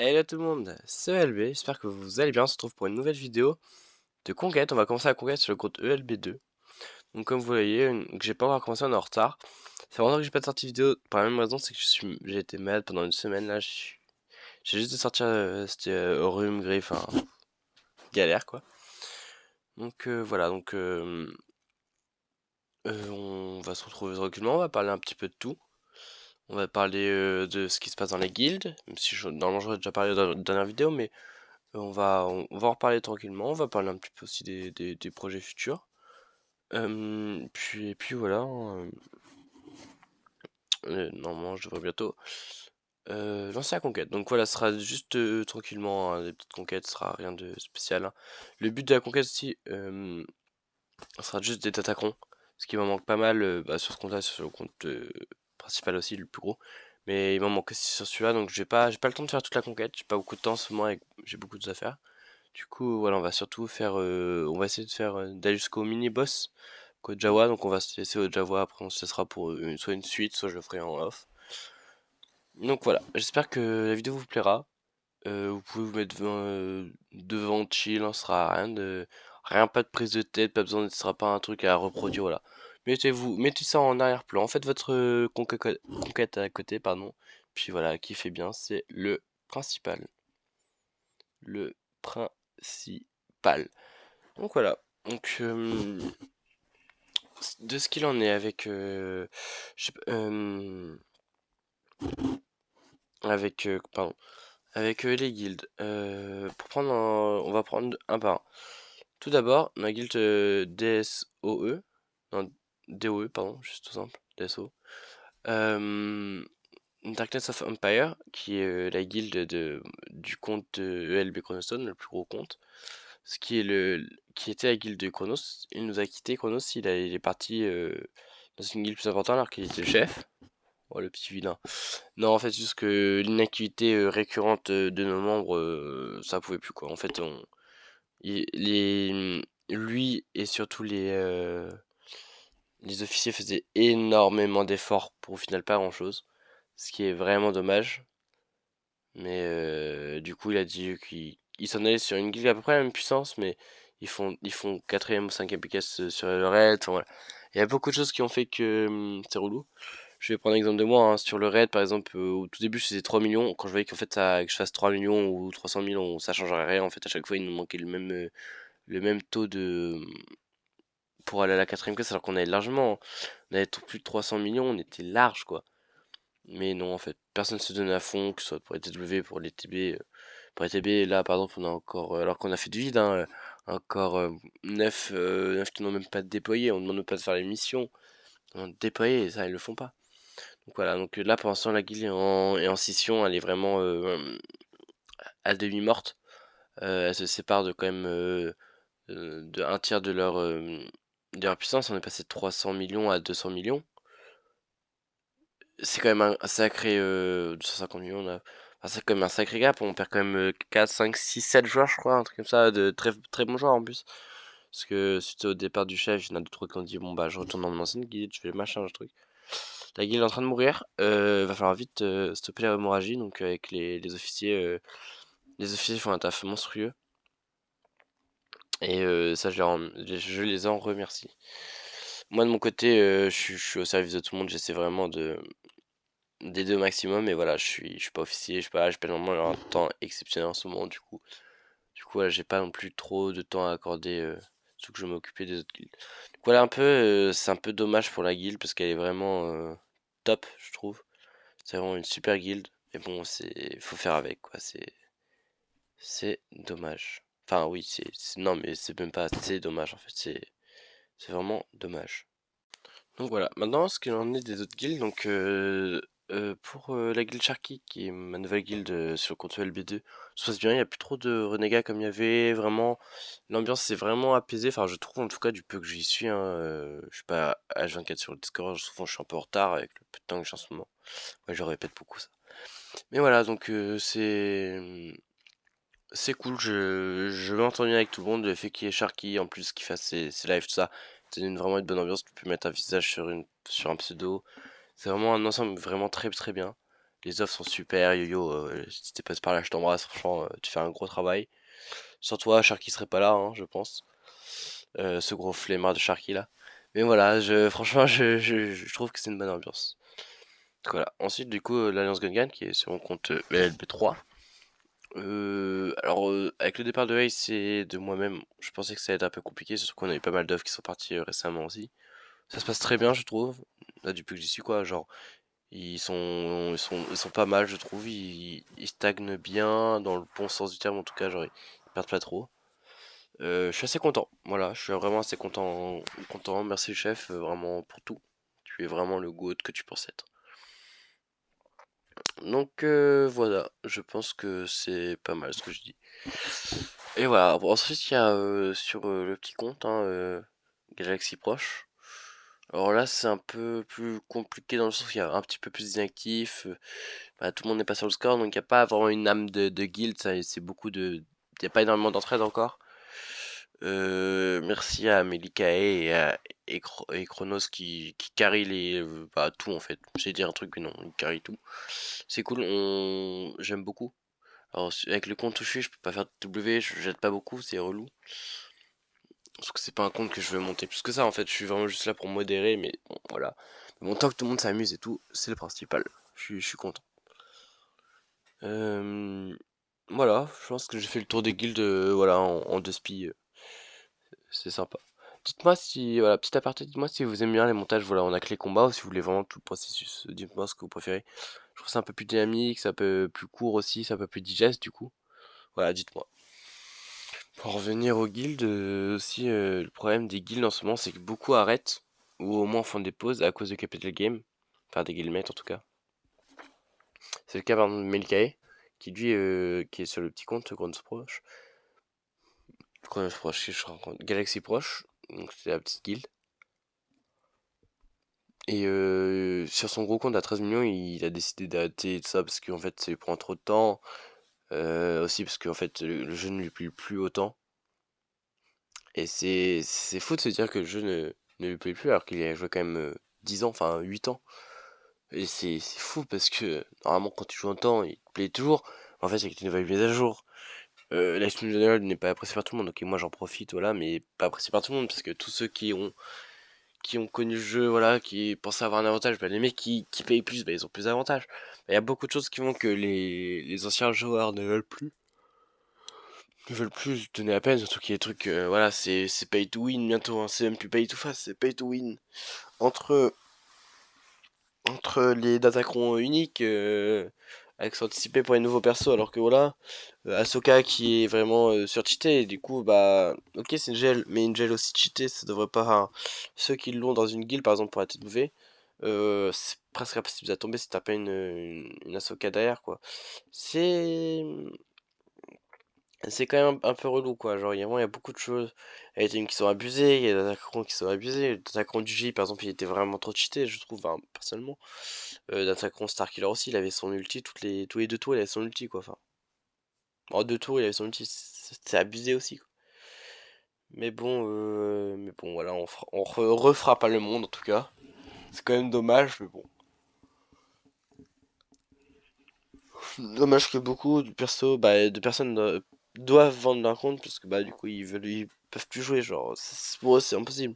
Hello tout le monde, c'est ELB, j'espère que vous allez bien, on se retrouve pour une nouvelle vidéo de conquête. On va commencer la conquête sur le compte ELB2. Donc comme vous voyez, que j'ai pas encore commencé, on est en retard. C'est vraiment que j'ai pas de sortie vidéo, pour la même raison, c'est que j'ai été malade pendant une semaine là, j'ai juste de sortir, c'était rhume, griffe, enfin, galère quoi. Donc voilà, on va se retrouver tranquillement, on va parler un petit peu de tout. On va parler de ce qui se passe dans les guildes, même si normalement j'aurais déjà parlé dans la dernière vidéo, mais on va en reparler tranquillement, on va parler un petit peu aussi des projets futurs. Et puis voilà, hein, normalement je devrais bientôt lancer la conquête. Donc voilà, ce sera juste tranquillement, hein, des petites conquêtes, ce sera rien de spécial, hein. Le but de la conquête aussi, ce sera juste des attaquants, ce qui m'en manque pas mal sur ce compte-là, sur le compte principal aussi, le plus gros. Mais il m'en manque aussi sur celui-là, donc j'ai pas le temps de faire toute la conquête, j'ai pas beaucoup de temps en ce moment, j'ai beaucoup de choses à faire. Du coup, voilà, on va surtout faire, on va essayer de faire d'aller jusqu'au mini boss qu'au Jawa, donc on va se laisser au Jawa. Après, on se laissera pour soit une suite, soit je le ferai en off. Donc voilà, j'espère que la vidéo vous plaira. Vous pouvez vous mettre devant chill, hein, ce sera rien, pas de prise de tête, pas besoin, ce sera pas un truc à reproduire, voilà. Mettez ça en arrière-plan, faites votre conquête à côté, pardon. Puis voilà, qui fait bien, c'est le principal. Le principal. Donc voilà. Donc de ce qu'il en est avec je sais pas, pardon, avec les guildes. On va prendre un par un. Tout d'abord, la guilde DSOE, non DOE pardon, juste tout simple, DSO. Euh, Darkness of Empire, qui est la guilde du compte de ELB Chronostone, le plus gros compte. Ce qui est qui était la guilde de Chronos. Il nous a quitté Chronos, il est parti dans une guilde plus importante alors qu'il était le chef. Oh le petit vilain. Non en fait juste que l'inactivité récurrente de nos membres, ça pouvait plus quoi. En fait lui et surtout les officiers faisaient énormément d'efforts pour au final pas grand chose. Ce qui est vraiment dommage. Mais du coup, il a dit qu'il s'en allait sur une guilde à peu près la même puissance, mais ils font 4ème ou 5ème PKS sur le raid. Enfin, voilà. Il y a beaucoup de choses qui ont fait que c'est relou. Je vais prendre l'exemple de moi, hein. Sur le raid, par exemple, au tout début, je faisais 3 millions. Quand je voyais qu'en fait, que je fasse 3 millions ou 300 000, ça changerait rien. En fait, à chaque fois, il nous manquait le même taux pour aller à la 4ème classe, alors qu'on avait largement, on avait plus de 300 millions, on était large, quoi. Mais non, en fait, personne se donnait à fond, que ce soit pour les TW, pour les TB. Pour les TB, là, par exemple, on a encore, alors qu'on a fait du vide, hein, encore 9 qui n'ont même pas déployé, on demande même pas de faire les missions, on déployer, et ça, ils le font pas. Donc voilà, donc là, pour l'instant, la guilde est en scission, elle est vraiment à demi morte. Elle se sépare de quand même de un tiers de leur puissance, on est passé de 300 millions à 200 millions. C'est quand même un sacré 250 millions là. Enfin, c'est quand même un sacré gap, on perd quand même 4, 5, 6, 7 joueurs je crois, un truc comme ça, de très très bons joueurs en plus. Parce que suite au départ du chef, il y en a d'autres qui ont dit bon bah je retourne dans mon ancienne guilde, je fais le machin, le truc. La guilde est en train de mourir, va falloir vite stopper l'hémorragie, donc avec les officiers font un taf monstrueux. Et ça je les en remercie. Moi de mon côté, je suis au service de tout le monde, j'essaie vraiment d'aider au maximum, mais voilà, je suis pas officier, j'ai pas normalement un temps exceptionnel en ce moment, du coup voilà, j'ai pas non plus trop de temps à accorder, surtout que je m'occuper des autres guildes. Donc voilà, c'est un peu dommage pour la guilde parce qu'elle est vraiment top, je trouve. C'est vraiment une super guilde, mais bon, faut faire avec quoi, c'est dommage. Enfin oui, non mais c'est même pas, c'est dommage en fait, c'est vraiment dommage. Donc voilà, maintenant ce qu'il en est des autres guildes, donc pour la guilde Sharky, qui est ma nouvelle guilde sur le compte LB2, ça se passe bien, il n'y a plus trop de renégats comme il y avait, vraiment, l'ambiance s'est vraiment apaisée, enfin je trouve en tout cas du peu que j'y suis, hein, je suis pas H24 sur le Discord, souvent je suis un peu en retard avec le peu de temps que j'ai en ce moment, ouais je répète beaucoup ça. Mais voilà, donc c'est cool, je vais m'entendre bien avec tout le monde, le fait qu'il y ait Sharky en plus qui fasse ses lives, tout ça, ça donne vraiment une bonne ambiance, tu peux mettre un visage sur un pseudo, c'est vraiment un ensemble vraiment très très bien. Les offres sont super, Yo-Yo, si t'es passé par là, je t'embrasse, franchement, tu fais un gros travail. Sans toi, Sharky serait pas là, hein, je pense. Ce gros flemmard de Sharky là. Mais voilà, franchement, je trouve que c'est une bonne ambiance. Donc voilà. Ensuite, du coup, l'Alliance Gungan qui est sur mon compte LB3. Alors, avec le départ de Ace et de moi-même, je pensais que ça allait être un peu compliqué, surtout qu'on a eu pas mal d'œuvres qui sont parties récemment aussi. Ça se passe très bien, je trouve. Là, depuis que j'y suis, quoi, genre, ils sont pas mal, je trouve. Ils stagnent bien, dans le bon sens du terme, en tout cas, genre, ils perdent pas trop. Je suis assez content, voilà, je suis vraiment assez content. Merci le chef, vraiment pour tout. Tu es vraiment le GOAT que tu penses être. Donc voilà, je pense que c'est pas mal ce que je dis. Et voilà, bon, ensuite il y a sur le petit compte, hein, Galaxy Proche. Alors là c'est un peu plus compliqué dans le sens où il y a un petit peu plus d'inactifs. Bah, tout le monde n'est pas sur le score, donc il n'y a pas vraiment une âme de guild, c'est beaucoup de. Il n'y a pas énormément d'entraide encore. Merci à Melikae et Chronos qui carry bah, tout en fait. J'ai dit un truc, mais non, ils carry tout. C'est cool, j'aime beaucoup. Alors, avec le compte touché, je peux pas faire de W, je jette pas beaucoup, c'est relou. Parce que c'est pas un compte que je veux monter plus que ça, en fait, je suis vraiment juste là pour modérer, mais bon, voilà. Mais bon, tant que tout le monde s'amuse et tout, c'est le principal. Je suis content. Euh, voilà, je pense que j'ai fait le tour des guildes, voilà, en deux spies, c'est sympa. Dites-moi si, voilà, petit aparté, dites-moi si vous aimez bien les montages, voilà, on a que les combats, ou si vous voulez vraiment tout le processus, dites-moi ce que vous préférez. Je trouve ça un peu plus dynamique, c'est un peu plus court aussi, c'est un peu plus digeste du coup. Voilà, dites-moi. Pour revenir aux guildes, aussi, le problème des guildes en ce moment, c'est que beaucoup arrêtent, ou au moins font des pauses à cause de Capital Game. Enfin, des guildmates en tout cas. C'est le cas par exemple de Melkae, qui lui, qui est sur le petit compte Chronos Proche. Chronos Proche, je rencontre Galaxy Proche, donc c'est la petite guilde. Et sur son gros compte à 13 millions, il a décidé d'arrêter tout ça parce qu'en fait, ça lui prend trop de temps. Aussi parce qu'en fait, le jeu ne lui plaît plus autant. Et c'est fou de se dire que le jeu ne lui plaît plus alors qu'il y a joué quand même 10 ans, enfin 8 ans. Et c'est fou parce que normalement quand tu joues longtemps, il te plaît toujours. En fait, avec les nouvelles mises à jour, l'explosion générale n'est pas apprécié par tout le monde. Donc moi j'en profite, voilà, mais pas apprécié par tout le monde parce que tous ceux qui ont connu le jeu, voilà, qui pensaient avoir un avantage, bah, les mecs qui payent plus, bah, ils ont plus d'avantages. Il y a beaucoup de choses qui font que les anciens joueurs ne veulent plus donner la peine, surtout qu'il y a des trucs, voilà, c'est pay to win bientôt, hein, c'est même plus pay to fast, c'est pay to win. Entre, entre les datacrons uniques, accès anticipé pour les nouveaux persos, alors que voilà, Ahsoka qui est vraiment surcheatée, et du coup, bah, ok, c'est une gel, mais une gel aussi cheatée, ça devrait pas. Enfin, ceux qui l'ont dans une guilde, par exemple, pour la TW, c'est presque impossible à tomber si t'as pas une Ahsoka derrière, quoi. C'est. C'est quand même un peu relou, quoi. Genre, il y a beaucoup de choses. Il y a des teams qui sont abusés, il y a des attaquants qui sont abusés. L'attaquant du J, par exemple, il était vraiment trop cheaté, je trouve, hein, personnellement. L'attaquant Starkiller aussi, il avait son ulti, tous les deux tours, il avait son ulti, quoi. Enfin, en deux tours, il avait son ulti, c'est abusé aussi, quoi. Mais bon, voilà, refera pas le monde, en tout cas. C'est quand même dommage, mais bon. Dommage que beaucoup de de personnes doivent vendre leur compte, parce que, bah, du coup, ils peuvent plus jouer, genre, pour eux, c'est impossible.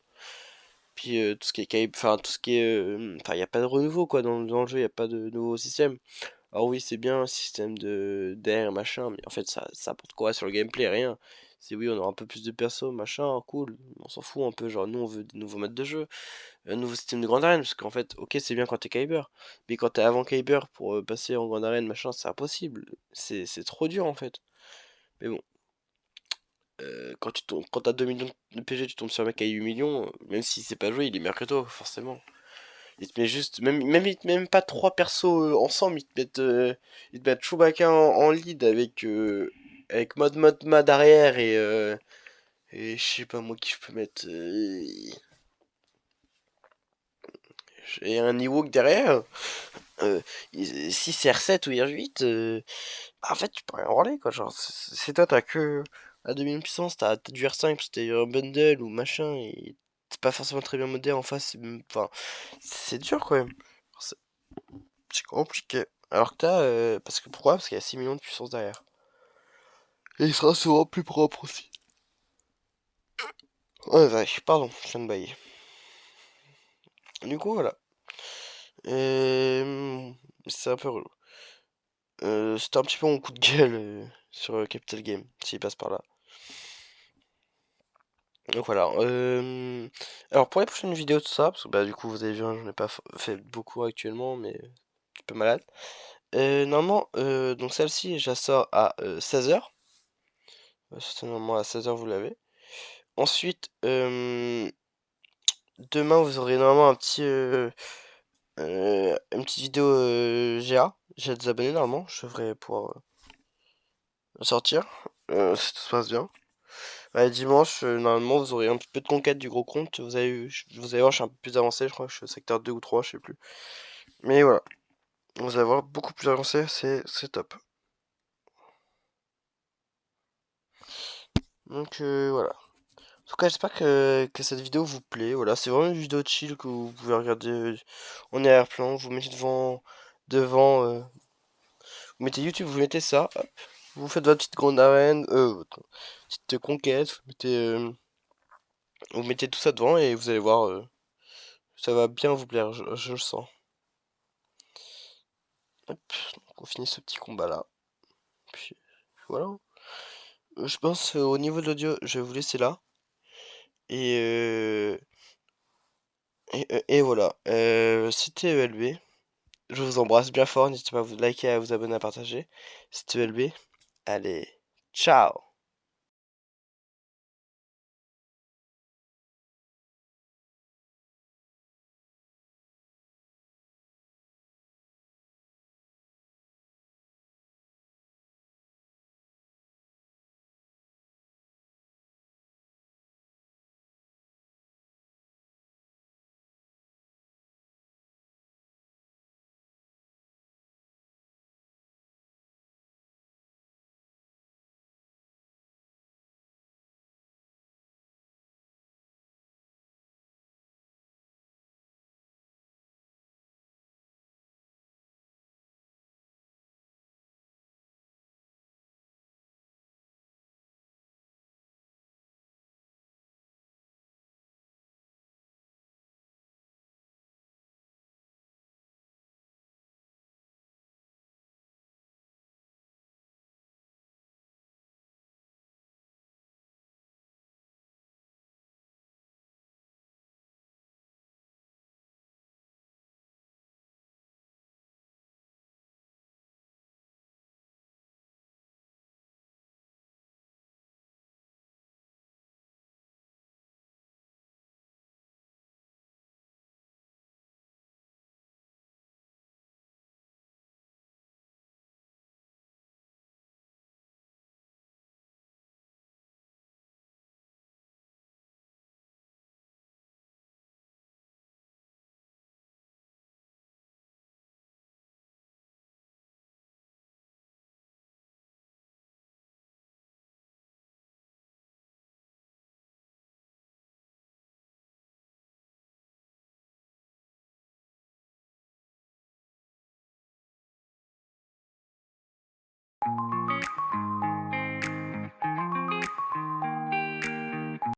Puis tout ce qui est enfin tout ce qui est, enfin il y a pas de renouveau quoi dans le jeu, il y a pas de nouveau système. Alors oui, c'est bien un système de d'air machin, mais en fait ça apporte quoi sur le gameplay? Rien. C'est oui, on aura un peu plus de perso, machin, cool, on s'en fout un peu, genre nous on veut des nouveaux modes de jeu, un nouveau système de grande arène, parce qu'en fait, ok c'est bien quand t'es Kyber, mais quand t'es avant Kyber pour passer en grande arène, machin, c'est impossible. C'est trop dur en fait. Mais bon, quand t'as 2 millions de PG, tu tombes sur un mec à 8 millions, même si c'est pas joué, il est meilleur que toi, forcément. Il te met juste, ils te mettent même pas trois persos ensemble, ils te mettent Chewbacca en lead avec mode arrière et je sais pas moi qui je peux mettre, et un Ewok derrière, euh, si c'est R7 ou R8, bah, en fait tu peux rien branler quoi, genre, c'est toi t'as que, à 2000 puissance, t'as du R5 parce que t'as eu un bundle ou machin, et c'est pas forcément très bien modé en face, enfin, c'est dur quand même. C'est compliqué. Alors que t'as... parce que pourquoi? Parce qu'il y a 6 millions de puissance derrière. Et il sera souvent plus propre aussi. Ouais, vache, pardon, je viens de bailler. Du coup, voilà. C'est un peu relou. C'était un petit peu mon coup de gueule sur Capital Game, s'il passe par là. Donc voilà. Alors pour les prochaines vidéos de ça, parce que bah du coup vous avez vu, hein, j'en ai pas fait beaucoup actuellement, mais un petit peu malade. Normalement, donc celle-ci, je la sors à 16h. C'est normalement à 16h vous l'avez. Ensuite, demain vous aurez normalement une petite vidéo GA. J'ai des abonnés normalement, je devrais pouvoir sortir, si tout se passe bien. Ouais, dimanche, normalement, vous aurez un petit peu de conquête du gros compte. Vous allez voir, je suis un peu plus avancé. Je crois que je suis au secteur 2 ou 3, je sais plus. Mais voilà, vous allez voir beaucoup plus avancé. C'est top. Donc voilà. En tout cas, j'espère que cette vidéo vous plaît. Voilà, c'est vraiment une vidéo chill que vous pouvez regarder en arrière-plan. Vous mettez devant, vous mettez YouTube, vous mettez ça. Hop. Vous faites votre petite grande arène, votre petite conquête. Vous mettez tout ça devant et vous allez voir, ça va bien vous plaire, je le sens. Hop, donc on finit ce petit combat là. Puis voilà. Je pense au niveau de l'audio, je vais vous laisser là. Et, et voilà. C'était ELB. Je vous embrasse bien fort. N'hésitez pas à vous liker, à vous abonner, à partager. C'était ELB. Allez, ciao!